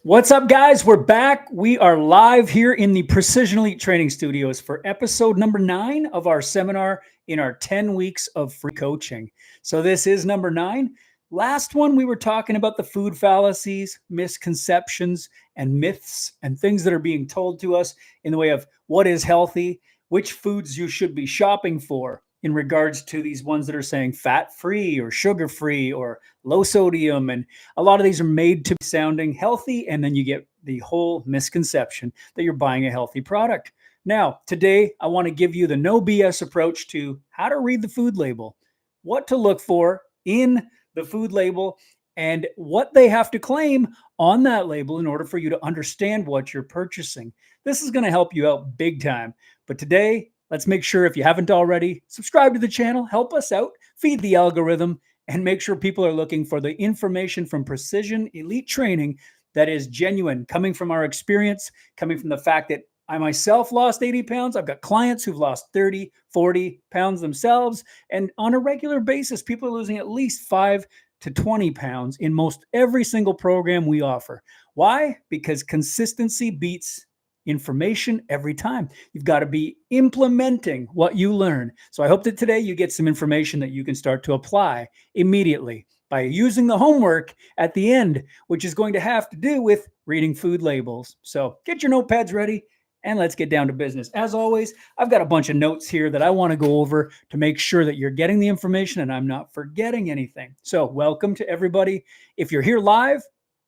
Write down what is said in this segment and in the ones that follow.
What's up, guys? We're back. We are live here in the Precision Elite Training Studios for episode number 9 of our seminar in our 10 weeks of free coaching. So this is number 9. Last one, we were talking about the food fallacies, misconceptions, and myths and things that are being told to us in the way of what is healthy, which foods you should be shopping for in regards to these ones that are saying fat-free or sugar-free or low sodium. And a lot of these are made to be sounding healthy, and then you get the whole misconception that you're buying a healthy product. Now, today, I want to give you the no BS approach to how to read the food label, what to look for in the food label, and what they have to claim on that label in order for you to understand what you're purchasing. This is going to help you out big time. But today, let's make sure, if you haven't already, subscribe to the channel, help us out, feed the algorithm, and make sure people are looking for the information from Precision Elite Training that is genuine, coming from our experience, coming from the fact that I myself lost 80 pounds. I've got clients who've lost 30, 40 pounds themselves. And on a regular basis, people are losing at least 5 to 20 pounds in most every single program we offer. Why? Because consistency beats information every time. You've got to be implementing what you learn. So I hope that today you get some information that you can start to apply immediately by using the homework at the end, which is going to have to do with reading food labels. So get your notepads ready and let's get down to business. As always, I've got a bunch of notes here that I want to go over to make sure that you're getting the information and I'm not forgetting anything. So welcome to everybody. If you're here live,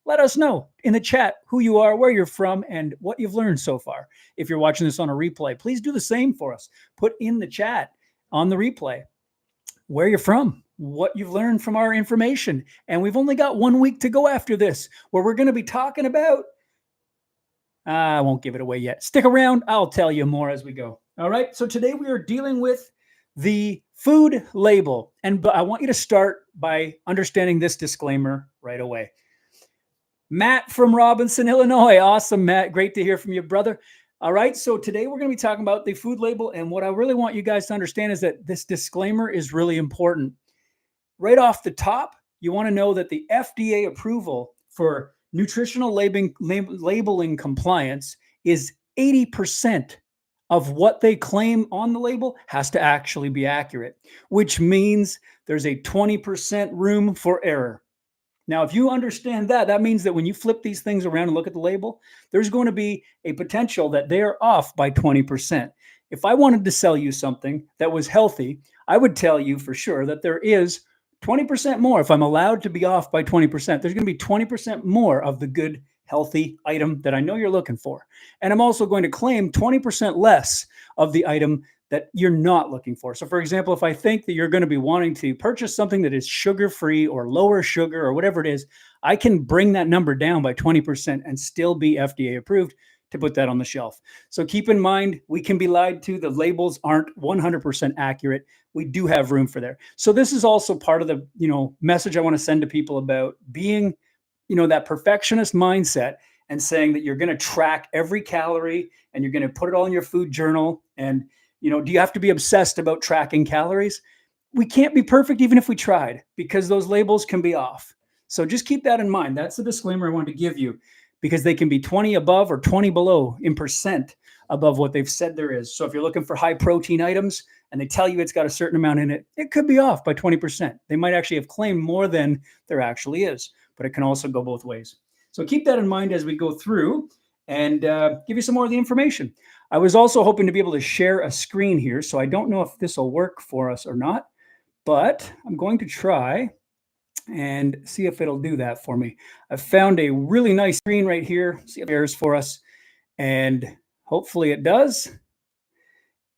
let us know in the chat who you are, where you're from, and what you've learned so far. If you're watching this on a replay, please do the same for us. Put in the chat on the replay where you're from, what you've learned from our information. And we've only got 1 week to go after this, where we're going to be talking about, I won't give it away yet. Stick around. I'll tell you more as we go. All right. So today we are dealing with the food label. And I want you to start by understanding this disclaimer right away. Matt from Robinson, Illinois. Awesome, Matt. Great to hear from you, brother. All right. So today we're going to be talking about the food label. And what I really want you guys to understand is that this disclaimer is really important. Right off the top, you want to know that the FDA approval for nutritional labeling compliance is 80% of what they claim on the label has to actually be accurate, which means there's a 20% room for error. Now, if you understand that, that means that when you flip these things around and look at the label, there's going to be a potential that they are off by 20%. If I wanted to sell you something that was healthy, I would tell you for sure that there is 20% more. If I'm allowed to be off by 20%, there's going to be 20% more of the good, healthy item that I know you're looking for. And I'm also going to claim 20% less of the item that you're not looking for. So for example, if I think that you're going to be wanting to purchase something that is sugar-free or lower sugar or whatever it is, I can bring that number down by 20% and still be FDA approved to put that on the shelf. So keep in mind, we can be lied to. The labels aren't 100% accurate. We do have room for there. So this is also part of the, message I want to send to people about being, that perfectionist mindset and saying that you're going to track every calorie and you're going to put it all in your food journal. And do you have to be obsessed about tracking calories? We can't be perfect even if we tried, because those labels can be off. So just keep that in mind. That's the disclaimer I wanted to give you, because they can be 20 above or 20 below in percent above what they've said there is. So if you're looking for high protein items and they tell you it's got a certain amount in it, it could be off by 20%. They might actually have claimed more than there actually is, but it can also go both ways. So keep that in mind as we go through and give you some more of the information. I was also hoping to be able to share a screen here, so I don't know if this will work for us or not, but I'm going to try and see if it'll do that for me. I found a really nice screen right here. See if it airs for us, and hopefully it does.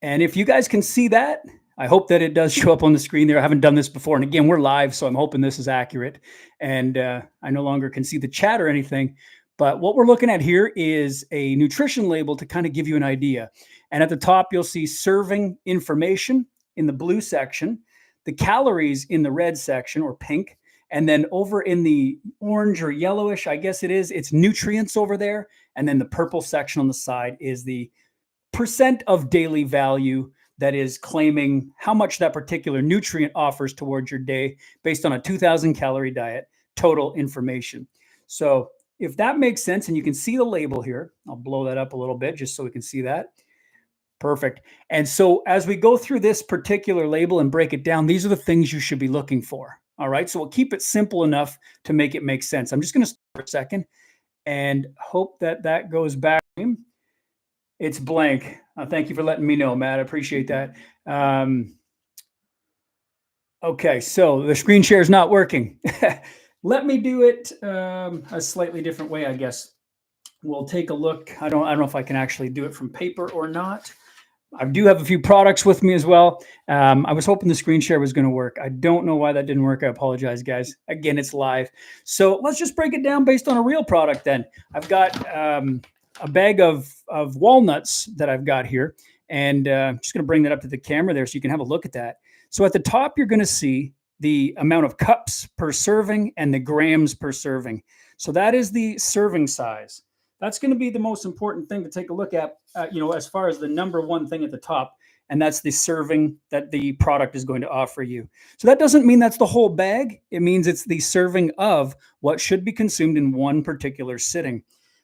And if you guys can see that, I hope that it does show up on the screen there. I haven't done this before. And again, we're live, so I'm hoping this is accurate. And I no longer can see the chat or anything. But what we're looking at here is a nutrition label to kind of give you an idea. And at the top, you'll see serving information in the blue section, the calories in the red section or pink, and then over in the orange or yellowish, I guess it's nutrients over there. And then the purple section on the side is the percent of daily value that is claiming how much that particular nutrient offers towards your day based on a 2,000 calorie diet, total information. So if that makes sense and you can see the label here, I'll blow that up a little bit just so we can see that. Perfect. And so as we go through this particular label and break it down, these are the things you should be looking for. All right. So we'll keep it simple enough to make it make sense. I'm just going to stop for a second and hope that that goes back. It's blank. Thank you for letting me know, Matt. I appreciate that. Okay. So the screen share is not working. Let me do it a slightly different way, I guess. We'll take a look. I don't know if I can actually do it from paper or not. I do have a few products with me as well. I was hoping the screen share was going to work. I don't know why that didn't work. I apologize, guys. Again, it's live. So let's just break it down based on a real product then. I've got a bag of walnuts that I've got here. And I'm just going to bring that up to the camera there so you can have a look at that. So at the top, you're going to see the amount of cups per serving and the grams per serving. So that is the serving size. That's going to be the most important thing to take a look at, as far as the number one thing at the top, and that's the serving that the product is going to offer you. So that doesn't mean that's the whole bag. It means it's the serving of what should be consumed in one particular sitting.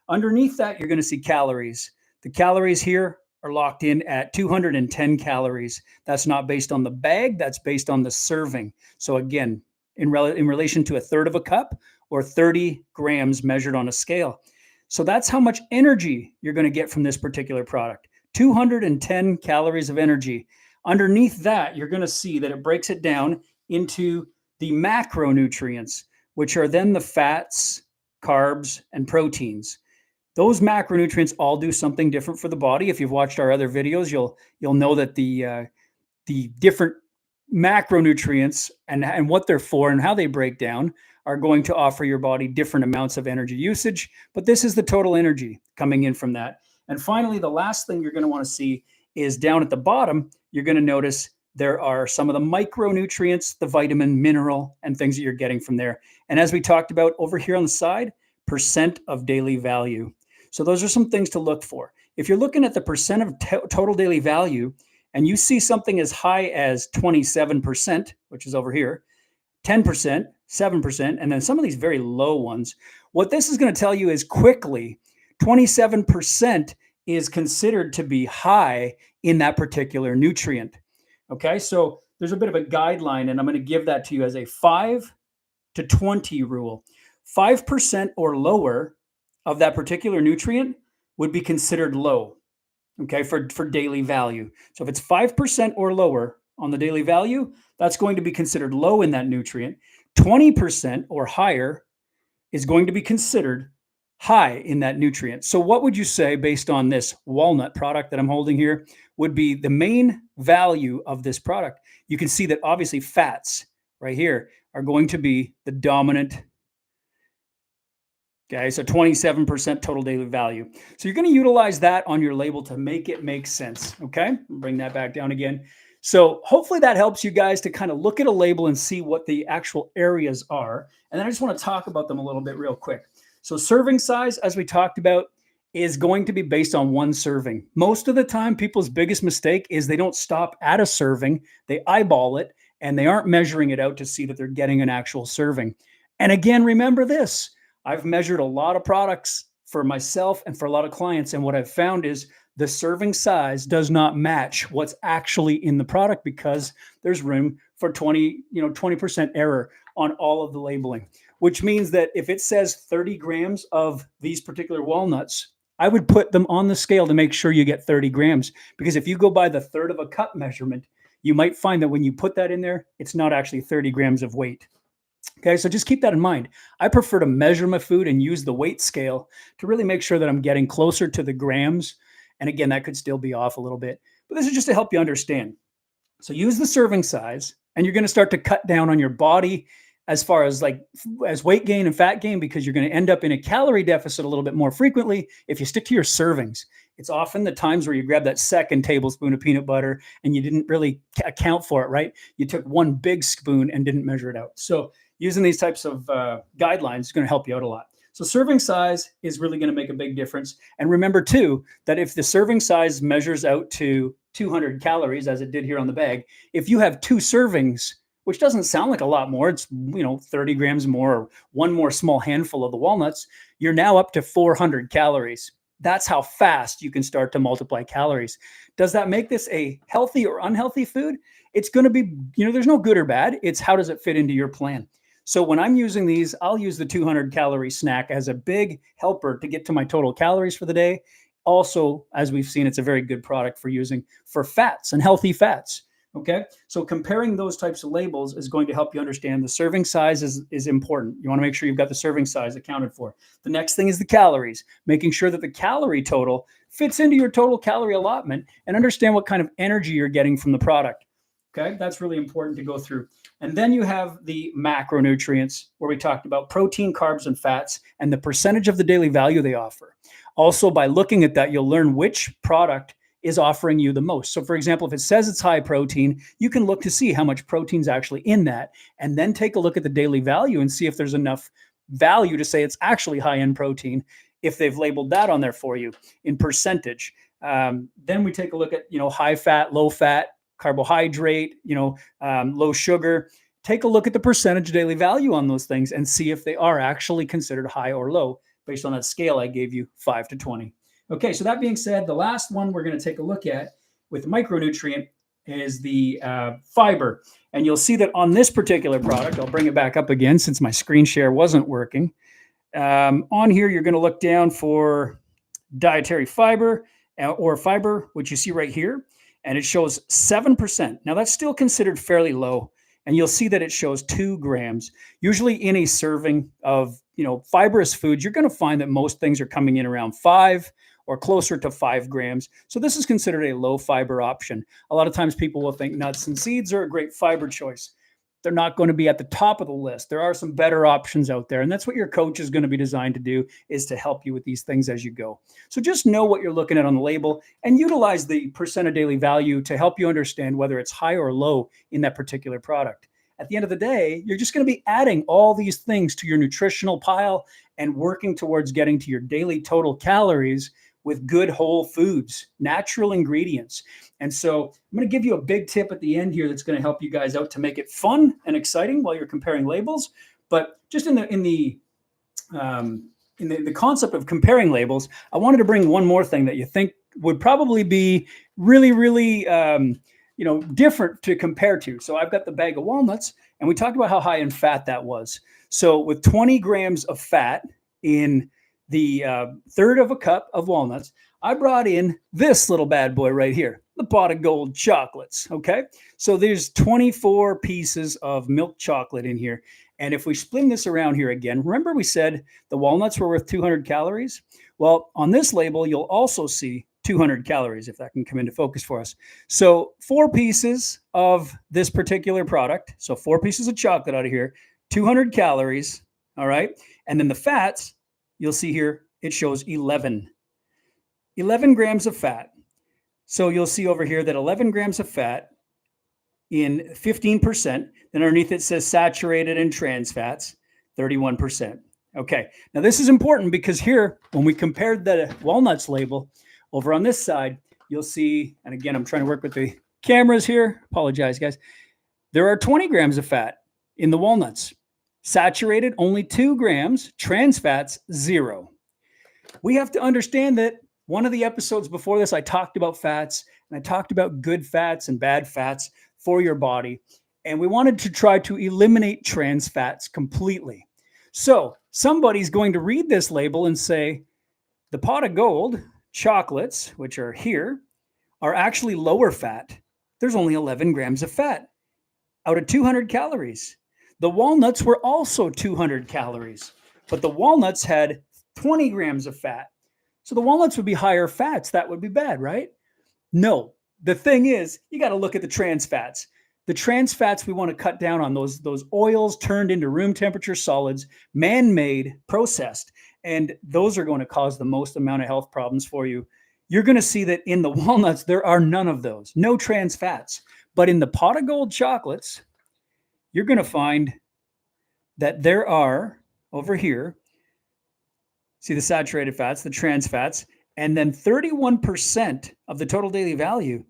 Underneath that, you're going to see calories. The calories here are locked in at 210 calories. That's not based on the bag. That's based on the serving. So again, in relation to a third of a cup or 30 grams measured on a scale. So that's how much energy you're going to get from this particular product. 210 calories of energy. Underneath that, you're going to see that it breaks it down into the macronutrients, which are then the fats, carbs, and proteins. Those macronutrients all do something different for the body. If you've watched our other videos, you'll know that the different macronutrients and what they're for and how they break down are going to offer your body different amounts of energy usage, but this is the total energy coming in from that. And finally, the last thing you're going to want to see is down at the bottom, you're going to notice there are some of the micronutrients, the vitamin, mineral, and things that you're getting from there. And as we talked about over here on the side, percent of daily value. So those are some things to look for. If you're looking at the percent of total daily value and you see something as high as 27%, which is over here, 10%, 7%, and then some of these very low ones. What this is going to tell you is quickly, 27% is considered to be high in that particular nutrient. Okay, so there's a bit of a guideline, and I'm going to give that to you as a 5 to 20 rule. 5% or lower of that particular nutrient would be considered low, okay, for daily value. So if it's 5% or lower on the daily value, that's going to be considered low in that nutrient. 20% or higher is going to be considered high in that nutrient. So what would you say, based on this walnut product that I'm holding here, would be the main value of this product? You can see that obviously fats right here are going to be the dominant. Okay, so 27% total daily value. So you're going to utilize that on your label to make it make sense. Okay, bring that back down again. So hopefully that helps you guys to kind of look at a label and see what the actual areas are. And then I just want to talk about them a little bit real quick. So serving size, as we talked about, is going to be based on one serving. Most of the time, people's biggest mistake is they don't stop at a serving. They eyeball it and they aren't measuring it out to see that they're getting an actual serving. And again, remember this. I've measured a lot of products for myself and for a lot of clients. And what I've found is the serving size does not match what's actually in the product because there's room for 20% error on all of the labeling, which means that if it says 30 grams of these particular walnuts, I would put them on the scale to make sure you get 30 grams. Because if you go by the third of a cup measurement, you might find that when you put that in there, it's not actually 30 grams of weight. Okay, so just keep that in mind. I prefer to measure my food and use the weight scale to really make sure that I'm getting closer to the grams. And again, that could still be off a little bit, but this is just to help you understand. So use the serving size, and you're going to start to cut down on your body as far as weight gain and fat gain, because you're going to end up in a calorie deficit a little bit more frequently if you stick to your servings. It's often the times where you grab that second tablespoon of peanut butter and you didn't really account for it, right? You took one big spoon and didn't measure it out. So using these types of guidelines is going to help you out a lot. So serving size is really going to make a big difference. And remember too, that if the serving size measures out to 200 calories, as it did here on the bag, if you have 2 servings which doesn't sound like a lot more. It's, 30 grams more or one more small handful of the walnuts. You're now up to 400 calories. That's how fast you can start to multiply calories. Does that make this a healthy or unhealthy food? It's going to be, there's no good or bad. It's how does it fit into your plan? So when I'm using these, I'll use the 200 calorie snack as a big helper to get to my total calories for the day. Also, as we've seen, it's a very good product for using for fats and healthy fats. Okay. So comparing those types of labels is going to help you understand the serving size is important. You want to make sure you've got the serving size accounted for. The next thing is the calories, making sure that the calorie total fits into your total calorie allotment and understand what kind of energy you're getting from the product. Okay. That's really important to go through. And then you have the macronutrients, where we talked about protein, carbs, and fats and the percentage of the daily value they offer. Also, by looking at that, you'll learn which product is offering you the most. So for example, if it says it's high protein, you can look to see how much protein is actually in that, and then take a look at the daily value and see if there's enough value to say it's actually high in protein, if they've labeled that on there for you in percentage. Then we take a look at, high fat, low fat, carbohydrate, low sugar. Take a look at the percentage daily value on those things and see if they are actually considered high or low based on that scale I gave you, 5 to 20. Okay, so that being said, the last one we're going to take a look at with micronutrient is the fiber. And you'll see that on this particular product, I'll bring it back up again since my screen share wasn't working. On here, you're going to look down for dietary fiber or fiber, which you see right here, and it shows 7%. Now that's still considered fairly low. And you'll see that it shows 2 grams. Usually in a serving of, fibrous foods, you're going to find that most things are coming in around 5 or closer to 5 grams. So this is considered a low fiber option. A lot of times people will think nuts and seeds are a great fiber choice. They're not going to be at the top of the list. There are some better options out there. And that's what your coach is going to be designed to do, is to help you with these things as you go. So just know what you're looking at on the label and utilize the percent of daily value to help you understand whether it's high or low in that particular product. At the end of the day, you're just going to be adding all these things to your nutritional pile and working towards getting to your daily total calories with good whole foods, natural ingredients. And so I'm going to give you a big tip at the end here that's going to help you guys out to make it fun and exciting while you're comparing labels. But just in the concept of comparing labels, I wanted to bring one more thing that you think would probably be really, really different to compare to. So I've got the bag of walnuts, and we talked about how high in fat that was. So with 20 grams of fat in the third of a cup of walnuts, I brought in this little bad boy right here, the pot of gold chocolates. Okay. So there's 24 pieces of milk chocolate in here. And if we spin this around here again, remember we said the walnuts were worth 200 calories? Well, on this label, you'll also see 200 calories, if that can come into focus for us. So 4 pieces of this particular product. So 4 pieces of chocolate out of here, 200 calories. All right. And then the fats, you'll see here, it shows 11 grams of fat. So you'll see over here that 11 grams of fat in 15%. Then underneath it says saturated and trans fats, 31%. Okay. Now this is important because here, when we compared the walnuts label over on this side, you'll see, and again, I'm trying to work with the cameras here. Apologize, guys. There are 20 grams of fat in the walnuts. Saturated, only 2 grams. Trans fats, 0. We have to understand that one of the episodes before this, I talked about fats, and I talked about good fats and bad fats for your body. And we wanted to try to eliminate trans fats completely. So somebody's going to read this label and say, the pot of gold chocolates, which are here, are actually lower fat. There's only 11 grams of fat out of 200 calories. The walnuts were also 200 calories, but the walnuts had 20 grams of fat. So the walnuts would be higher fats. That would be bad, right? No. The thing is, you got to look at the trans fats. The trans fats, we want to cut down on those oils turned into room temperature solids, man-made, processed, and those are going to cause the most amount of health problems for you. You're going to see that in the walnuts, there are none of those, no trans fats. But in the pot of gold chocolates, you're going to find that there are, over here, see the saturated fats, the trans fats, and then 31% of the total daily value.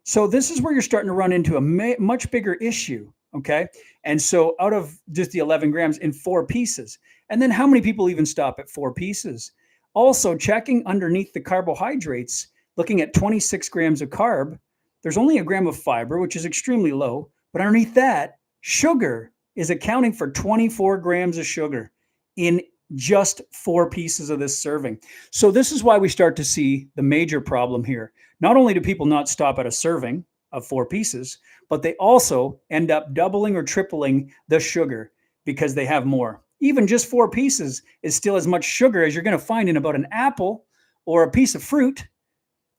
So this is where you're starting to run into a much bigger issue, Okay. And so out of just the 11 grams in 4 pieces. And then how many people even stop at 4 pieces? Also, checking underneath the carbohydrates, looking at 26 grams of carb, there's only a gram of fiber, which is extremely low. But underneath that, sugar is accounting for 24 grams of sugar in just 4 pieces of this serving. So this is why we start to see the major problem here. Not only do people not stop at a serving of 4 pieces, but they also end up doubling or tripling the sugar because they have more. Even just 4 pieces is still as much sugar as you're going to find in about an apple or a piece of fruit,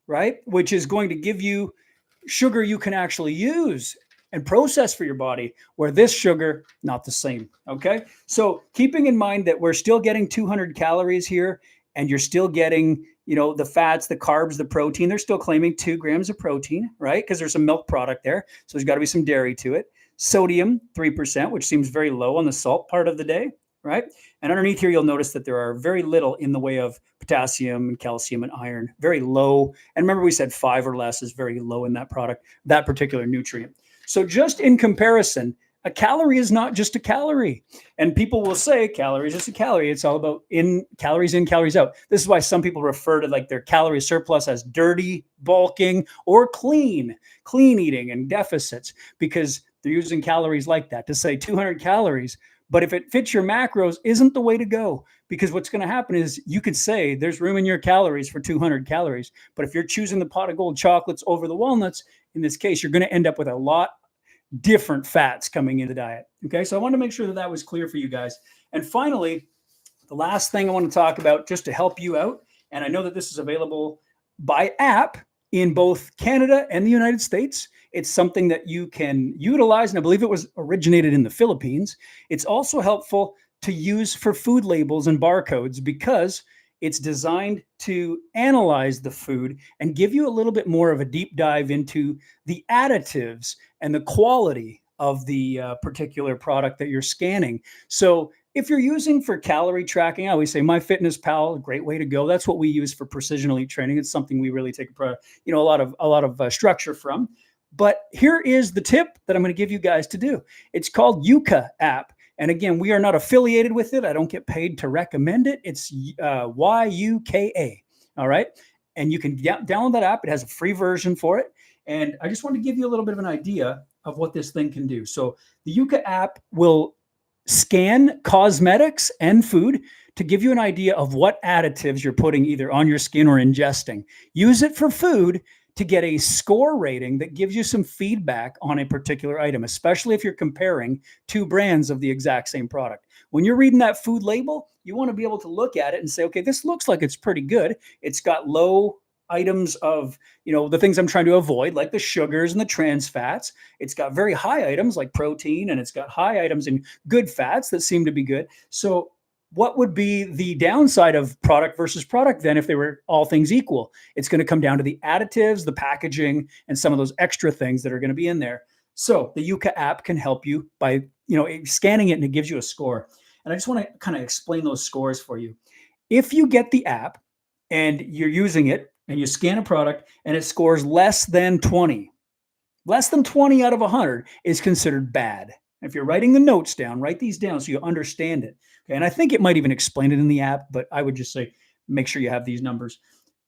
right? Which is going to give you sugar you can actually use and process for your body, where this sugar, not the same. Okay. So keeping in mind that we're still getting 200 calories here, and you're still getting, the fats, the carbs, the protein. They're still claiming 2 grams of protein, right? Because there's a milk product there. So there's got to be some dairy to it. Sodium, 3%, which seems very low on the salt part of the day, right? And underneath here, you'll notice that there are very little in the way of potassium and calcium and iron, very low. And remember, we said 5 or less is very low in that product, that particular nutrient. So just in comparison, a calorie is not just a calorie. And people will say calorie is just a calorie. It's all about calories in, calories out. This is why some people refer to like their calorie surplus as dirty bulking or clean eating and deficits, because they're using calories like that to say 200 calories. But if it fits your macros, isn't the way to go, because what's going to happen is you could say there's room in your calories for 200 calories. But if you're choosing the pot of gold chocolates over the walnuts, in this case, you're going to end up with a lot different fats coming in the diet. Okay. So I want to make sure that that was clear for you guys. And finally, the last thing I want to talk about, just to help you out, and I know that this is available by app in both Canada and the United States. It's something that you can utilize, and I believe it was originated in the Philippines. It's also helpful to use for food labels and barcodes because it's designed to analyze the food and give you a little bit more of a deep dive into the additives and the quality of the particular product that you're scanning. So if you're using for calorie tracking, I always say MyFitnessPal, a great way to go. That's what we use for precision elite training. It's something we really take a lot of structure from. But here is the tip that I'm going to give you guys to do. It's called Yuka app. And again, we are not affiliated with it. I don't get paid to recommend it. It's YUKA. All right. And you can download that app. It has a free version for it. And I just want to give you a little bit of an idea of what this thing can do. So the Yuka app will scan cosmetics and food to give you an idea of what additives you're putting either on your skin or ingesting. Use it for food to get a score rating that gives you some feedback on a particular item, especially if you're comparing 2 brands of the exact same product. When you're reading that food label, you want to be able to look at it and say, okay, this looks like it's pretty good. It's got low items of, the things I'm trying to avoid, like the sugars and the trans fats. It's got very high items like protein, and it's got high items in good fats that seem to be good. So what would be the downside of product versus product then if they were all things equal? It's going to come down to the additives, the packaging, and some of those extra things that are going to be in there. So the Yuka app can help you by, scanning it, and it gives you a score. And I just want to kind of explain those scores for you. If you get the app and you're using it and you scan a product and it scores less than 20 out of 100 is considered bad. If you're writing the notes down, write these down so you understand it. Okay. And I think it might even explain it in the app, but I would just say, make sure you have these numbers.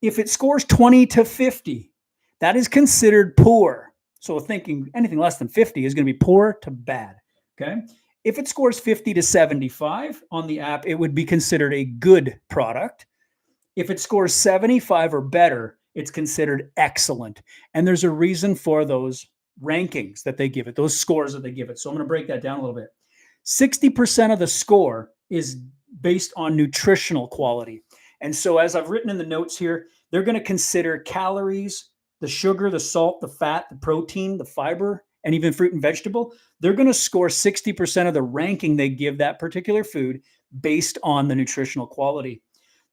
If it scores 20 to 50, that is considered poor. So thinking anything less than 50 is going to be poor to bad. Okay. If it scores 50 to 75 on the app, it would be considered a good product. If it scores 75 or better, it's considered excellent. And there's a reason for those rankings that they give it, those scores that they give it. So I'm going to break that down a little bit. 60% of the score is based on nutritional quality. And so as I've written in the notes here, they're going to consider calories, the sugar, the salt, the fat, the protein, the fiber, and even fruit and vegetable. They're going to score 60% of the ranking they give that particular food based on the nutritional quality.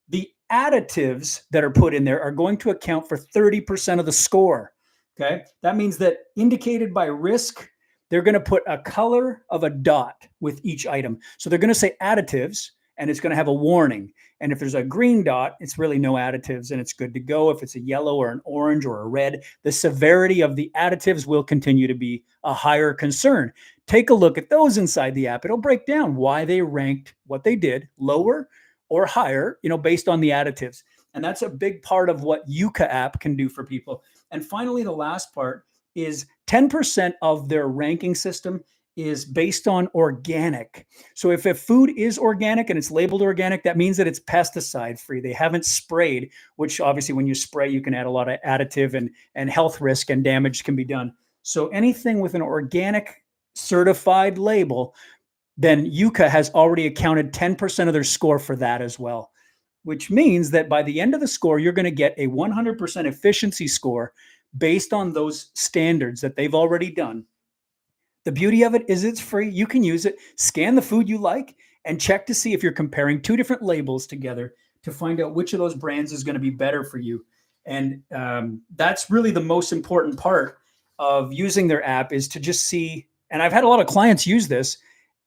The additives that are put in there are going to account for 30% of the score. Okay. That means that indicated by risk, they're going to put a color of a dot with each item. So they're going to say additives, and it's going to have a warning. And if there's a green dot, it's really no additives and it's good to go. If it's a yellow or an orange or a red, the severity of the additives will continue to be a higher concern. Take a look at those inside the app. It'll break down why they ranked what they did, lower or higher, based on the additives. And that's a big part of what Yuka app can do for people. And finally, the last part is 10% of their ranking system is based on organic. So if a food is organic and it's labeled organic, that means that it's pesticide free. They haven't sprayed, which obviously when you spray, you can add a lot of additive and health risk and damage can be done. So anything with an organic certified label, then Yuka has already accounted 10% of their score for that as well, which means that by the end of the score, you're going to get a 100% efficiency score based on those standards that they've already done. The beauty of it is it's free. You can use it, scan the food you like, and check to see if you're comparing two different labels together to find out which of those brands is going to be better for you. And that's really the most important part of using their app, is to just see. And I've had a lot of clients use this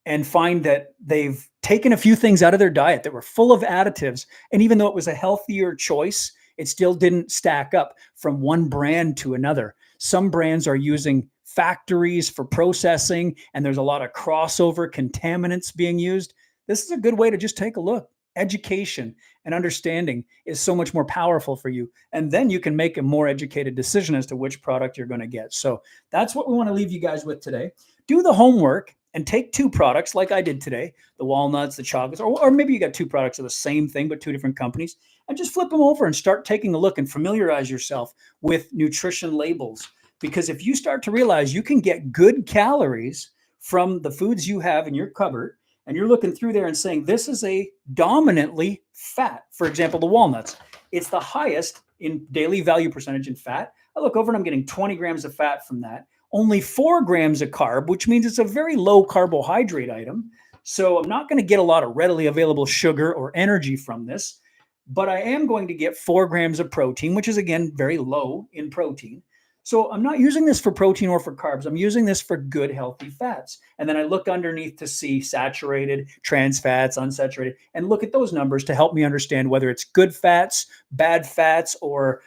and find that they've taken a few things out of their diet that were full of additives. And even though it was a healthier choice, it still didn't stack up from one brand to another. Some brands are using factories for processing, and there's a lot of crossover contaminants being used. This is a good way to just take a look. Education and understanding is so much more powerful for you. And then you can make a more educated decision as to which product you're going to get. So that's what we want to leave you guys with today. Do the homework and take two products like I did today, the walnuts, the chocolates, or maybe you got two products of the same thing, but two different companies, and just flip them over and start taking a look and familiarize yourself with nutrition labels. Because if you start to realize you can get good calories from the foods you have in your cupboard, and you're looking through there and saying, this is a dominantly fat, for example, the walnuts, it's the highest in daily value percentage in fat. I look over and I'm getting 20 grams of fat from that. Only 4 grams of carb, which means it's a very low carbohydrate item. So I'm not going to get a lot of readily available sugar or energy from this, but I am going to get 4 grams of protein, which is, again, very low in protein. So I'm not using this for protein or for carbs. I'm using this for good, healthy fats. And then I look underneath to see saturated, trans fats, unsaturated, and look at those numbers to help me understand whether it's good fats, bad fats, or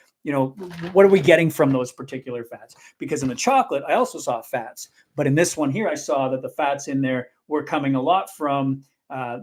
what are we getting from those particular fats? Because in the chocolate, I also saw fats. But in this one here, I saw that the fats in there were coming a lot from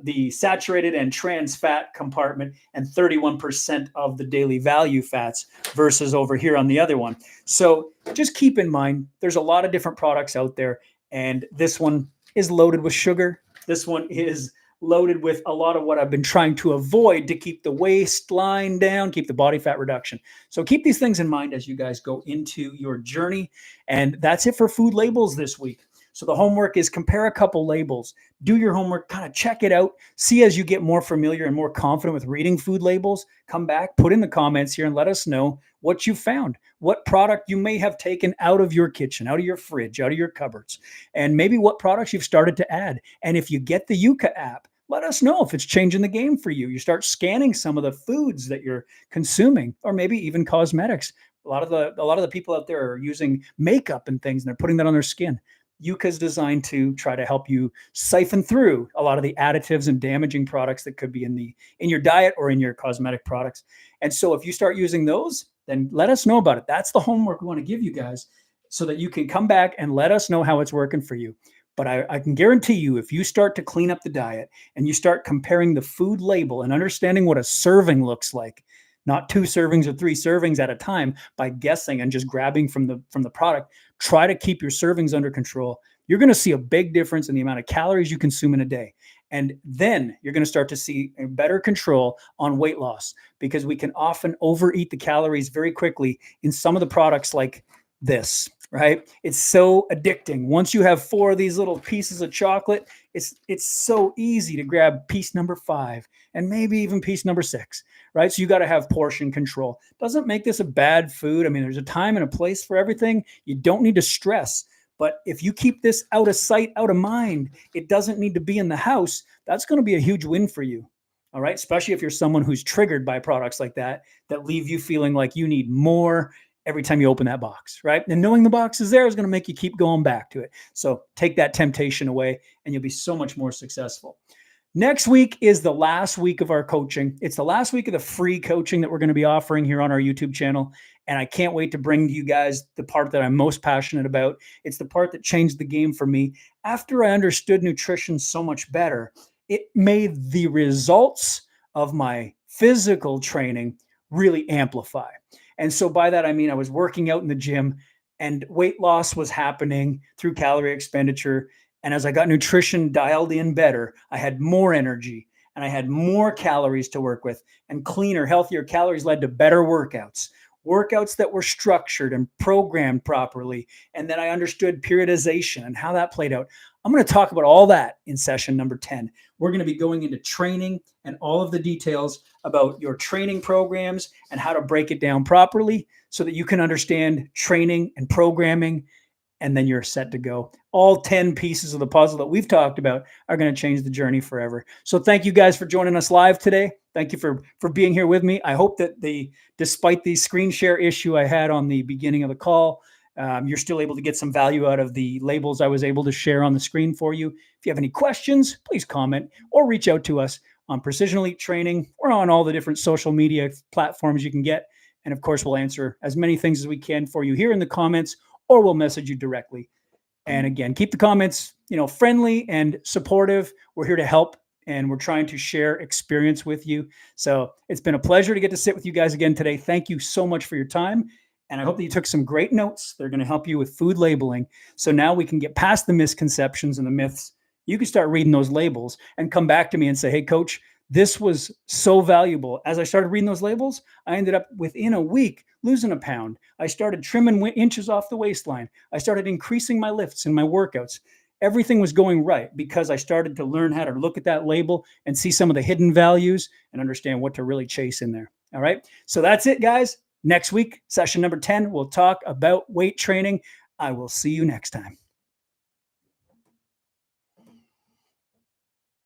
the saturated and trans fat compartment, and 31% of the daily value fats versus over here on the other one. So just keep in mind, there's a lot of different products out there, and this one is loaded with sugar. This one is loaded with a lot of what I've been trying to avoid to keep the waistline down, keep the body fat reduction. So keep these things in mind as you guys go into your journey. And that's it for food labels this week. So the homework is compare a couple labels, do your homework, kind of check it out, see as you get more familiar and more confident with reading food labels, come back, put in the comments here and let us know what you found, what product you may have taken out of your kitchen, out of your fridge, out of your cupboards, and maybe what products you've started to add. And if you get the Yuka app, let us know if it's changing the game for you. You start scanning some of the foods that you're consuming, or maybe even cosmetics. A lot of the people out there are using makeup and things, and they're putting that on their skin. Yuka is designed to try to help you siphon through a lot of the additives and damaging products that could be in your diet or in your cosmetic products. And so if you start using those, then let us know about it. That's the homework we want to give you guys so that you can come back and let us know how it's working for you. But I can guarantee you, if you start to clean up the diet and you start comparing the food label and understanding what a serving looks like, not 2 servings or 3 servings at a time by guessing and just grabbing from the product, try to keep your servings under control. You're going to see a big difference in the amount of calories you consume in a day. And then you're going to start to see a better control on weight loss, because we can often overeat the calories very quickly in some of the products like this, right? It's so addicting. Once you have 4 of these little pieces of chocolate, it's so easy to grab piece number 5 and maybe even piece number 6, right? So you got to have portion control. Doesn't make this a bad food. I mean, there's a time and a place for everything. You don't need to stress. But if you keep this out of sight, out of mind, it doesn't need to be in the house. That's going to be a huge win for you. All right. Especially if you're someone who's triggered by products like that leave you feeling like you need more every time you open that box, right? And knowing the box is there is going to make you keep going back to it. So take that temptation away and you'll be so much more successful. Next week is the last week of our coaching. It's the last week of the free coaching that we're going to be offering here on our YouTube channel. And I can't wait to bring to you guys the part that I'm most passionate about. It's the part that changed the game for me. After I understood nutrition so much better, it made the results of my physical training really amplify. And so by that, I mean, I was working out in the gym and weight loss was happening through calorie expenditure. And as I got nutrition dialed in better, I had more energy and I had more calories to work with, and cleaner, healthier calories led to better workouts that were structured and programmed properly. And then I understood periodization and how that played out. I'm going to talk about all that in session number 10. We're going to be going into training and all of the details about your training programs and how to break it down properly so that you can understand training and programming, and then you're set to go. All 10 pieces of the puzzle that we've talked about are going to change the journey forever. So thank you guys for joining us live today. Thank you for being here with me. I hope that despite the screen share issue I had on the beginning of the call, you're still able to get some value out of the labels I was able to share on the screen for you. If you have any questions, please comment or reach out to us on Precision Elite Training. We're on all the different social media platforms you can get. And of course, we'll answer as many things as we can for you here in the comments, or we'll message you directly. And again, keep the comments, friendly and supportive. We're here to help, and we're trying to share experience with you. So it's been a pleasure to get to sit with you guys again today. Thank you so much for your time. And I hope that you took some great notes. They're going to help you with food labeling. So now we can get past the misconceptions and the myths. You can start reading those labels and come back to me and say, hey, coach, this was so valuable. As I started reading those labels, I ended up within a week losing a pound. I started trimming inches off the waistline. I started increasing my lifts and my workouts. Everything was going right because I started to learn how to look at that label and see some of the hidden values and understand what to really chase in there. All right. So that's it, guys. Next week, session number 10, we'll talk about weight training. I will see you next time.